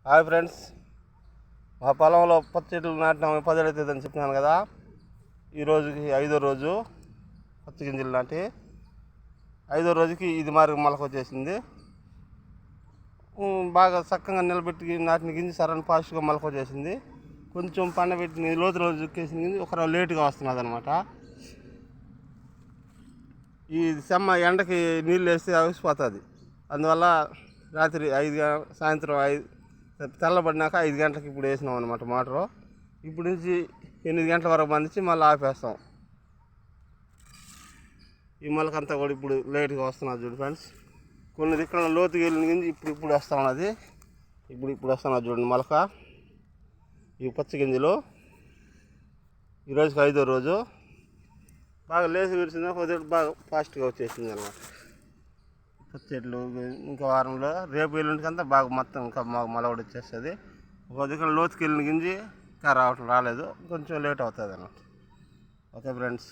Hi friends, మా పొలంలో పత్తి చెట్లు నాటినాము 10వ తేదీని చెప్పినాను కదా. ఈరోజుకి 5వ రోజు పత్తి గింజలు నాటి 5వ రోజుకి ఇది మొలక వచ్చేసింది. బాగా చక్కగా నిలబెట్టి నాటిన గింజ సరైన ఫాస్ట్గా మొలక వచ్చేసింది. కొంచెం పండబెట్టిన లోతు రోజు చుక్కేసిన గింజ ఒక లేటుగా వస్తున్నది అనమాట. ఈ ఎండకి నీళ్ళు వేస్తే అవిసిపోతుంది. అందువల్ల రాత్రి సాయంత్రం 5 తెల్లబడినాక 5 గంటలకు ఇప్పుడు వేసినాం అనమాట మోటరు. ఇప్పుడు నుంచి 8 గంటల వరకు బంధించి మళ్ళీ ఆపేస్తాం. ఈ మొలకంతా కూడా ఇప్పుడు లేట్గా వస్తున్నది చూడు ఫ్రెండ్స్. కొన్ని దిక్కుల లోతుకి వెళ్ళిన గింజ ఇప్పుడు వస్తా ఉన్నది. ఇప్పుడు వస్తున్నది చూడండి మొలక. ఈ పచ్చి గింజలు ఈరోజుకి 5వ రోజు. బాగా లేచి విరిచింది, కొద్దిగా బాగా ఫాస్ట్గా వచ్చేసింది అనమాట. పచ్చి చెట్లు ఇంకా వారంలో రేపు ఎల్లుండికంతా బాగా మొత్తం ఇంకా మొలకడు వచ్చేస్తుంది. ఒక దగ్గర లోతుకి వెళ్ళిన గింజి ఇంకా రాలేదు, కొంచెం లేట్ అవుతుంది అన్నమాట. Okay friends.